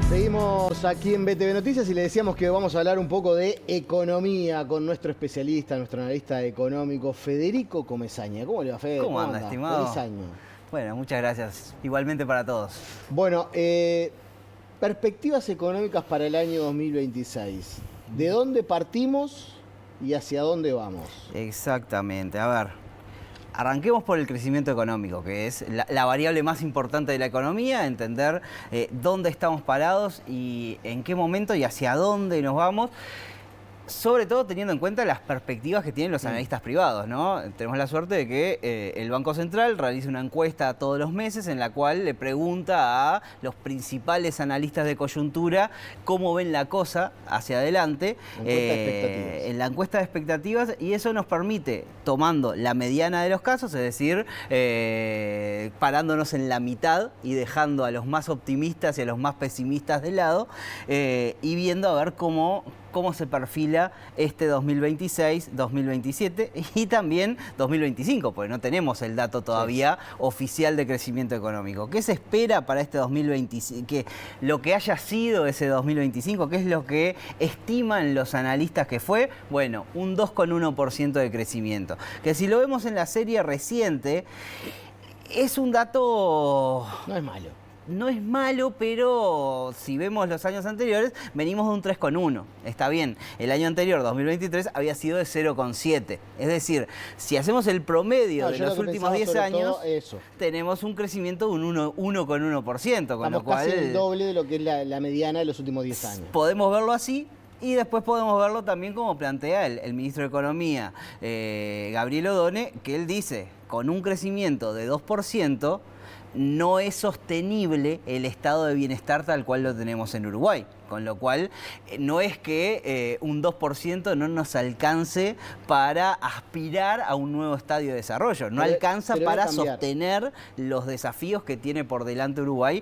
Seguimos aquí en BTV Noticias y le decíamos que vamos a hablar un poco de economía con nuestro especialista, nuestro analista económico, Federico Comesaña. ¿Cómo le va, Fede? ¿Cómo anda, estimado? Feliz año. Bueno, muchas gracias. Igualmente para todos. Bueno, perspectivas económicas para el año 2026. ¿De dónde partimos y hacia dónde vamos? Exactamente. A ver, arranquemos por el crecimiento económico, que es la variable más importante de la economía, entender dónde estamos parados y en qué momento y hacia dónde nos vamos. Sobre todo teniendo en cuenta las perspectivas que tienen los analistas privados, ¿no? Tenemos la suerte de que el Banco Central realiza una encuesta todos los meses en la cual le pregunta a los principales analistas de coyuntura cómo ven la cosa hacia adelante En la encuesta de expectativas, y eso nos permite, tomando la mediana de los casos, es decir, parándonos en la mitad y dejando a los más optimistas y a los más pesimistas de lado, y viendo a ver cómo se perfila este 2026, 2027 y también 2025, porque no tenemos el dato todavía oficial de crecimiento económico. ¿Qué se espera para este 2025? Lo que haya sido ese 2025, ¿qué es lo que estiman los analistas que fue? Bueno, un 2,1% de crecimiento. Que si lo vemos en la serie reciente, es un dato... No es malo. No es malo, pero si vemos los años anteriores, venimos de un 3,1. Está bien, el año anterior, 2023, había sido de 0,7. Es decir, si hacemos el promedio de los últimos 10 años, tenemos un crecimiento de un 1,1%. Con lo cual, casi el doble de lo que es la mediana de los últimos 10 años. Podemos verlo así. Y después podemos verlo también como plantea el ministro de Economía, Gabriel Odone, que él dice, con un crecimiento de 2%, no es sostenible el estado de bienestar tal cual lo tenemos en Uruguay. Con lo cual, no es que un 2% no nos alcance para aspirar a un nuevo estadio de desarrollo. No alcanza para sostener los desafíos que tiene por delante Uruguay.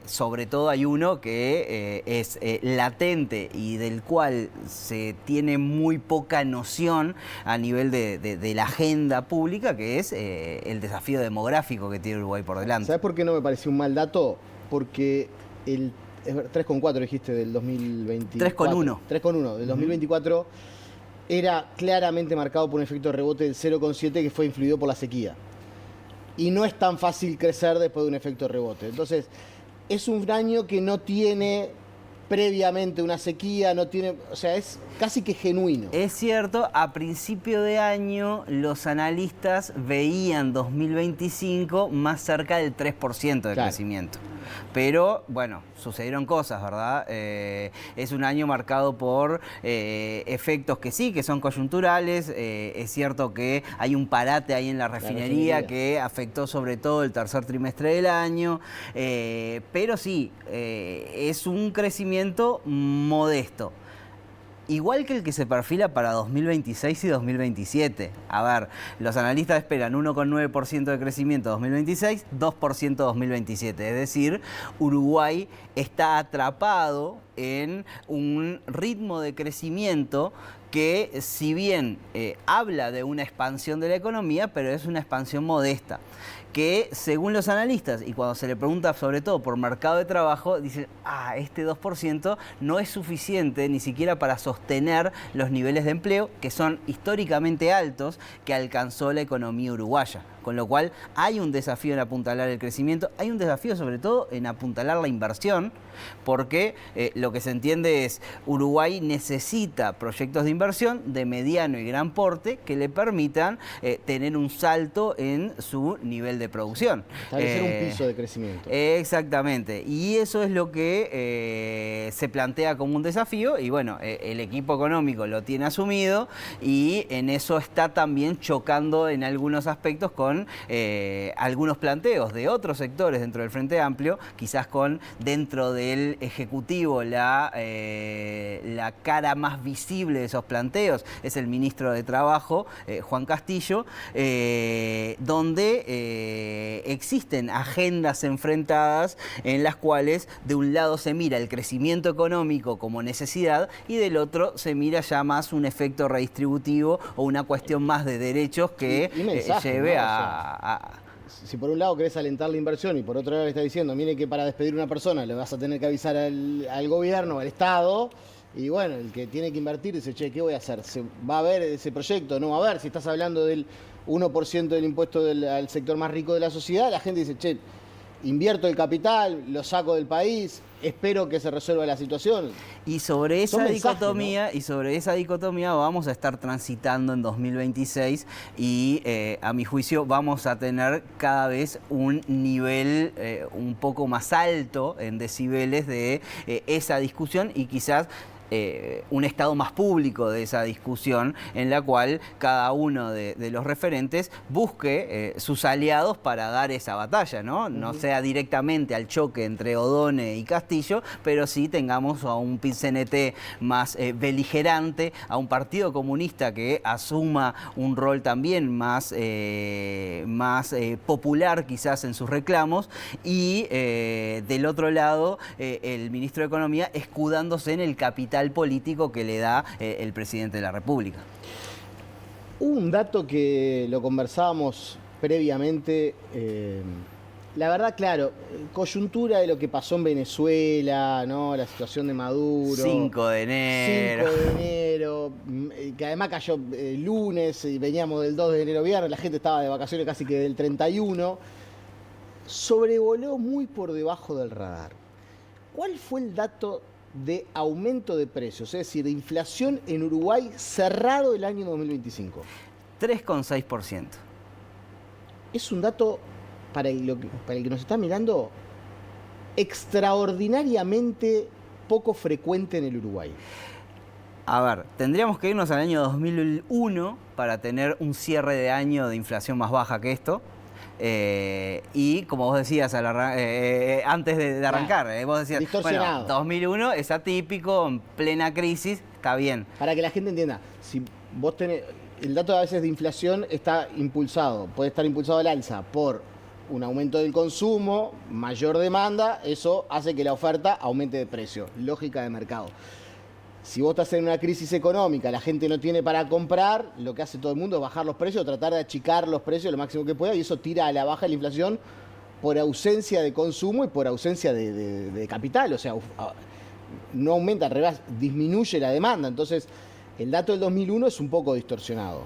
Sobre todo hay uno que es latente y del cual se tiene muy poca noción a nivel de la agenda pública, que es el desafío demográfico que tiene Uruguay por delante. ¿Sabes por qué no me pareció un mal dato? Porque el 3,4 dijiste del 2024. 3,1. 3,1 del 2024 era claramente marcado por un efecto de rebote del 0,7 que fue influido por la sequía. Y no es tan fácil crecer después de un efecto de rebote. Entonces, es un año que no tiene previamente una sequía, no tiene, o sea, es casi que genuino. Es cierto, a principio de año los analistas veían 2025 más cerca del 3% de crecimiento. Pero, bueno, sucedieron cosas, ¿verdad? Es un año marcado por efectos que sí, que son coyunturales. Es cierto que hay un parate ahí en la refinería que afectó sobre todo el tercer trimestre del año. Pero sí, es un crecimiento modesto. Igual que el que se perfila para 2026 y 2027. A ver, los analistas esperan 1,9% de crecimiento 2026, 2% 2027. Es decir, Uruguay está atrapado en un ritmo de crecimiento que, si bien habla de una expansión de la economía, pero es una expansión modesta, que según los analistas, y cuando se le pregunta sobre todo por mercado de trabajo, dicen, este 2% no es suficiente ni siquiera para sostener los niveles de empleo, que son históricamente altos, que alcanzó la economía uruguaya. Con lo cual hay un desafío en apuntalar el crecimiento, hay un desafío sobre todo en apuntalar la inversión, porque lo que se entiende es Uruguay necesita proyectos de inversión de mediano y gran porte que le permitan tener un salto en su nivel de producción. Establecer un piso de crecimiento. Exactamente, y eso es lo que se plantea como un desafío, y bueno, el equipo económico lo tiene asumido y en eso está también chocando en algunos aspectos con algunos planteos de otros sectores dentro del Frente Amplio, quizás con dentro del Ejecutivo la cara más visible de esos planteos es el ministro de Trabajo, Juan Castillo, donde existen agendas enfrentadas en las cuales de un lado se mira el crecimiento económico como necesidad y del otro se mira ya más un efecto redistributivo o una cuestión más de derechos que lleve a si por un lado querés alentar la inversión y por otro lado le estás diciendo, mire que para despedir a una persona le vas a tener que avisar al gobierno, al Estado, y bueno, el que tiene que invertir dice, che, ¿qué voy a hacer? ¿Se va a ver ese proyecto? No va a ver. Si estás hablando del 1% del impuesto al sector más rico de la sociedad, la gente dice, che, invierto el capital, lo saco del país, espero que se resuelva la situación. Y sobre esa dicotomía, ¿no? Y sobre esa dicotomía vamos a estar transitando en 2026 y a mi juicio vamos a tener cada vez un nivel un poco más alto en decibeles de esa discusión y quizás un estado más público de esa discusión en la cual cada uno de los referentes busque sus aliados para dar esa batalla, ¿no? No sea directamente al choque entre Odone y Castillo, pero sí tengamos a un PIT-CNT más beligerante, a un Partido Comunista que asuma un rol también más popular quizás en sus reclamos y del otro lado el ministro de Economía escudándose en el capital político que le da el presidente de la República. Hubo un dato que lo conversábamos previamente, la verdad, claro, coyuntura de lo que pasó en Venezuela, ¿no? La situación de Maduro. 5 de enero. 5 de enero, que además cayó el lunes y veníamos del 2 de enero viernes, la gente estaba de vacaciones casi que del 31. Sobrevoló muy por debajo del radar. ¿Cuál fue el dato de aumento de precios, es decir, de inflación en Uruguay cerrado el año 2025? 3,6%. Es un dato, para el que nos está mirando, extraordinariamente poco frecuente en el Uruguay. A ver, tendríamos que irnos al año 2001 para tener un cierre de año de inflación más baja que esto. Y como vos decías antes de arrancar, vos decías, bueno, 2001 es atípico, en plena crisis, está bien. Para que la gente entienda, si vos tenés, el dato a veces de inflación está impulsado, puede estar impulsado al alza por un aumento del consumo, mayor demanda, eso hace que la oferta aumente de precio, lógica de mercado. Si vos estás en una crisis económica, la gente no tiene para comprar, lo que hace todo el mundo es bajar los precios, tratar de achicar los precios lo máximo que pueda, y eso tira a la baja la inflación por ausencia de consumo y por ausencia de capital. O sea, no aumenta, al revés, disminuye la demanda. Entonces, el dato del 2001 es un poco distorsionado.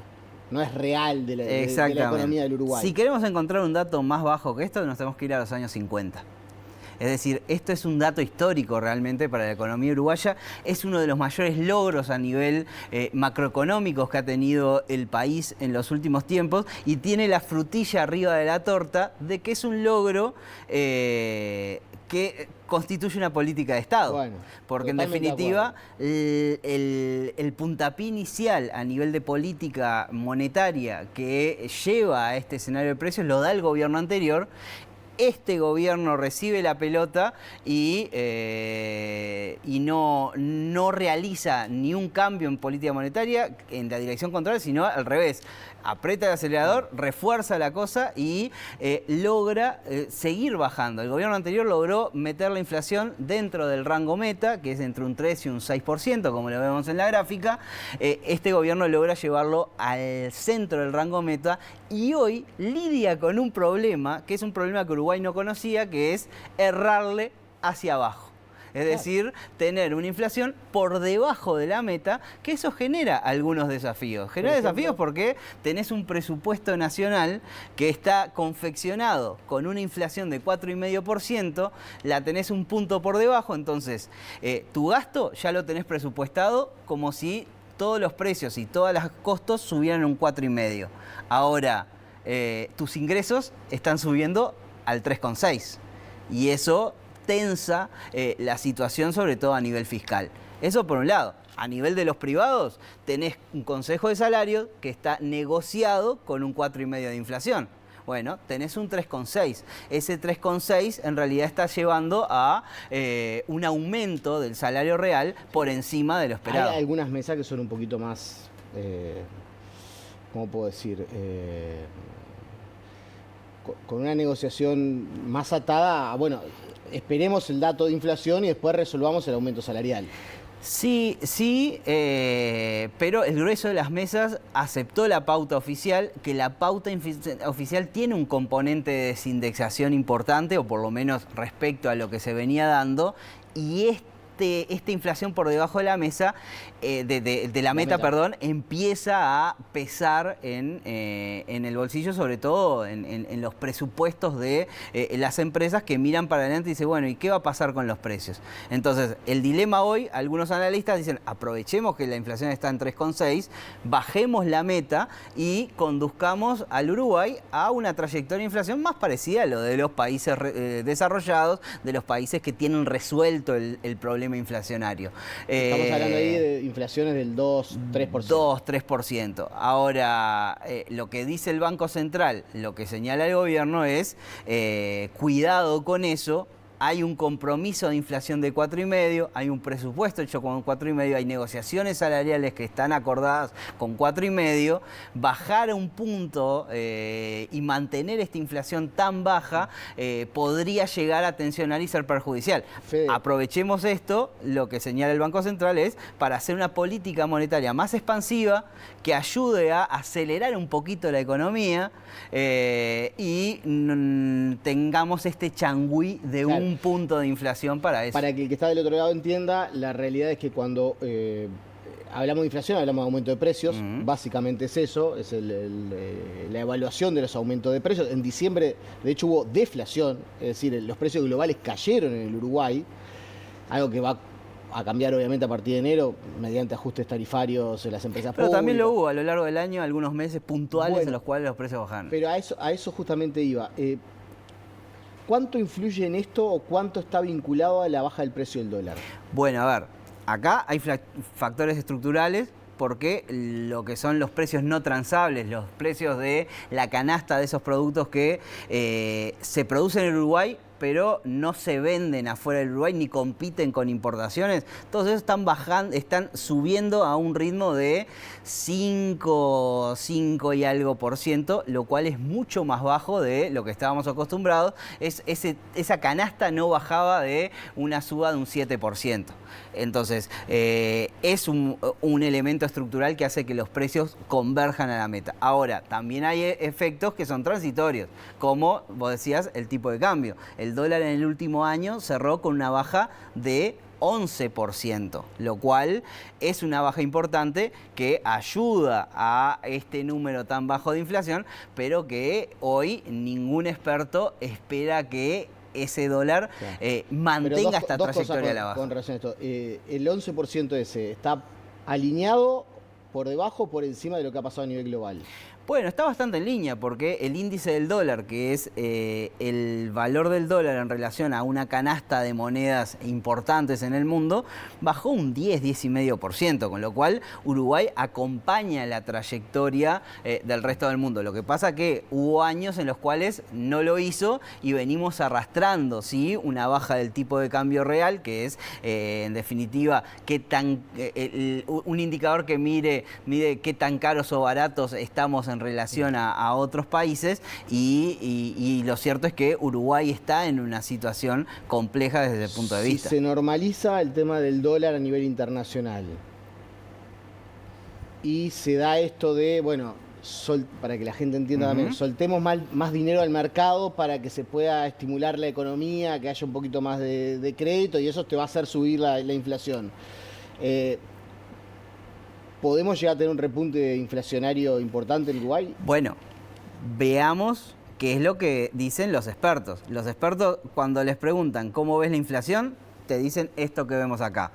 No es real de la economía del Uruguay. Si queremos encontrar un dato más bajo que esto, nos tenemos que ir a los años 50. Es decir, esto es un dato histórico realmente para la economía uruguaya. Es uno de los mayores logros a nivel macroeconómicos que ha tenido el país en los últimos tiempos y tiene la frutilla arriba de la torta de que es un logro que constituye una política de Estado. Bueno, porque en definitiva el puntapié inicial a nivel de política monetaria que lleva a este escenario de precios lo da el gobierno anterior. Este gobierno recibe la pelota y no realiza ni un cambio en política monetaria en la dirección contraria, sino al revés. Aprieta el acelerador, refuerza la cosa y logra seguir bajando. El gobierno anterior logró meter la inflación dentro del rango meta, que es entre un 3 y un 6%, como lo vemos en la gráfica. Este gobierno logra llevarlo al centro del rango meta y hoy lidia con un problema, que es un problema que Uruguay no conocía, que es errarle hacia abajo. Es decir, tener una inflación por debajo de la meta, que eso genera algunos desafíos. Genera desafíos porque tenés un presupuesto nacional que está confeccionado con una inflación de 4,5%, la tenés un punto por debajo, entonces tu gasto ya lo tenés presupuestado como si todos los precios y todos los costos subieran un 4,5%. Ahora, tus ingresos están subiendo al 3,6%. Y eso tensa la situación, sobre todo a nivel fiscal. Eso por un lado. A nivel de los privados, tenés un consejo de salario que está negociado con un 4,5% de inflación. Bueno, tenés un 3,6%. Ese 3,6% en realidad está llevando a un aumento del salario real por encima de lo esperado. Hay algunas mesas que son un poquito más, ¿cómo puedo decir? Con una negociación más atada a, bueno, esperemos el dato de inflación y después resolvamos el aumento salarial. Sí, sí, pero el grueso de las mesas aceptó la pauta oficial, que la pauta oficial tiene un componente de desindexación importante, o por lo menos respecto a lo que se venía dando, y esta inflación por debajo de la mesa, de la meta, perdón, empieza a pesar en el bolsillo, sobre todo en los presupuestos de las empresas que miran para adelante y dicen, bueno, ¿y qué va a pasar con los precios? Entonces, el dilema hoy, algunos analistas dicen, aprovechemos que la inflación está en 3,6, bajemos la meta y conduzcamos al Uruguay a una trayectoria de inflación más parecida a lo de los países desarrollados, de los países que tienen resuelto el problema inflacionario. Estamos hablando ahí de inflaciones del 2-3%. 2-3%. Ahora, lo que dice el Banco Central, lo que señala el gobierno es, cuidado con eso. Hay un compromiso de inflación de 4,5, hay un presupuesto hecho con 4,5, hay negociaciones salariales que están acordadas con 4,5. Bajar a un punto y mantener esta inflación tan baja podría llegar a tensionar y ser perjudicial. Fede. Aprovechemos esto, lo que señala el Banco Central es para hacer una política monetaria más expansiva que ayude a acelerar un poquito la economía y tengamos este changüí de un punto de inflación para eso. Para que el que está del otro lado entienda, la realidad es que cuando hablamos de inflación, hablamos de aumento de precios, básicamente es eso, es la evaluación de los aumentos de precios. En diciembre, de hecho, hubo deflación, es decir, los precios globales cayeron en el Uruguay, algo que va a cambiar obviamente a partir de enero mediante ajustes tarifarios en las empresas Pero públicas. también lo hubo a lo largo del año, algunos meses puntuales en los cuales los precios bajaron. Pero a eso justamente iba. ¿Cuánto influye en esto o cuánto está vinculado a la baja del precio del dólar? Bueno, a ver, acá hay factores estructurales porque lo que son los precios no transables, los precios de la canasta de esos productos que se producen en Uruguay, pero no se venden afuera del Uruguay ni compiten con importaciones. Todos esos están subiendo a un ritmo de 5 y algo %, lo cual es mucho más bajo de lo que estábamos acostumbrados. Esa canasta no bajaba de una suba de un 7%. Entonces, es un elemento estructural que hace que los precios converjan a la meta. Ahora, también hay efectos que son transitorios, como vos decías, el tipo de cambio. El dólar en el último año cerró con una baja de 11%, lo cual es una baja importante que ayuda a este número tan bajo de inflación, pero que hoy ningún experto espera que ese dólar mantenga esta trayectoria a la baja. Con relación a esto, el 11% ese, ¿está alineado por debajo o por encima de lo que ha pasado a nivel global? Bueno, está bastante en línea porque el índice del dólar, que es el valor del dólar en relación a una canasta de monedas importantes en el mundo, bajó un 10,5%, con lo cual Uruguay acompaña la trayectoria del resto del mundo. Lo que pasa que hubo años en los cuales no lo hizo y venimos arrastrando, ¿sí?, una baja del tipo de cambio real, que es, en definitiva, un indicador que mide qué tan caros o baratos estamos en relación a otros países y lo cierto es que Uruguay está en una situación compleja desde el punto de vista. Si se normaliza el tema del dólar a nivel internacional y se da esto de, bueno, para que la gente entienda también, soltemos más dinero al mercado para que se pueda estimular la economía, que haya un poquito más de crédito y eso te va a hacer subir la inflación. ¿Podemos llegar a tener un repunte inflacionario importante en Uruguay? Bueno, veamos qué es lo que dicen los expertos. Los expertos, cuando les preguntan cómo ves la inflación, te dicen esto que vemos acá.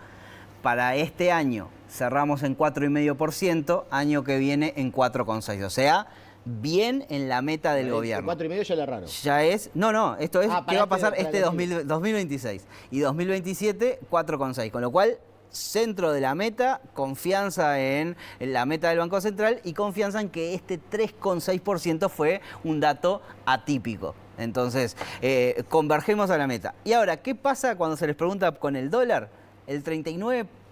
Para este año cerramos en 4,5%, año que viene en 4,6%. O sea, bien en la meta del gobierno. 4,5 ya era raro. Ya es... No, esto es qué va a pasar 2026. Y 2027, 4,6%. Con lo cual, centro de la meta, confianza en la meta del Banco Central y confianza en que este 3,6% fue un dato atípico. Entonces, convergemos a la meta. Y ahora, ¿qué pasa cuando se les pregunta con el dólar?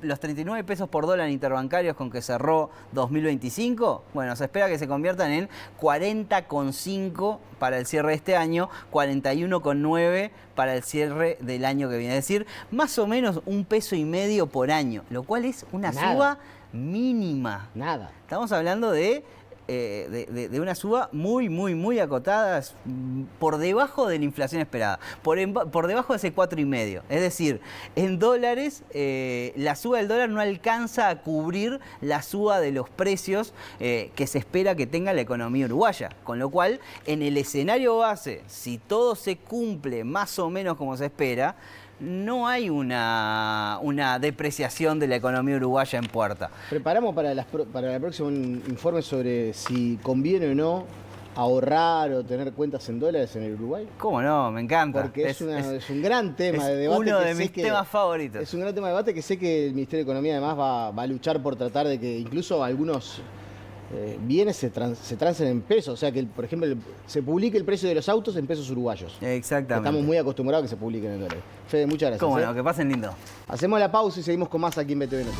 los 39 pesos por dólar interbancarios con que cerró 2025, bueno, se espera que se conviertan en 40,5 para el cierre de este año, 41,9 para el cierre del año que viene. Es decir, más o menos $1,50 por año, lo cual es una suba mínima. Nada. Estamos hablando de una suba muy acotada, por debajo de la inflación esperada, por debajo de ese 4,5. Es decir, en dólares, la suba del dólar no alcanza a cubrir la suba de los precios que se espera que tenga la economía uruguaya. Con lo cual, en el escenario base, si todo se cumple más o menos como se espera, no hay una depreciación de la economía uruguaya en puerta. Preparamos para el próximo informe sobre si conviene o no ahorrar o tener cuentas en dólares en el Uruguay. ¿Cómo no? Me encanta. Porque es un gran tema de debate. Uno de mis temas favoritos. Es un gran tema de debate que sé que el Ministerio de Economía además va a luchar por tratar de que incluso algunos bienes se transen en pesos. O sea, que, por ejemplo, se publique el precio de los autos en pesos uruguayos. Exactamente. Estamos muy acostumbrados a que se publiquen en dólares. Fede, muchas gracias. Cómo no, que pasen lindo. Hacemos la pausa y seguimos con más aquí en BTV Noticias.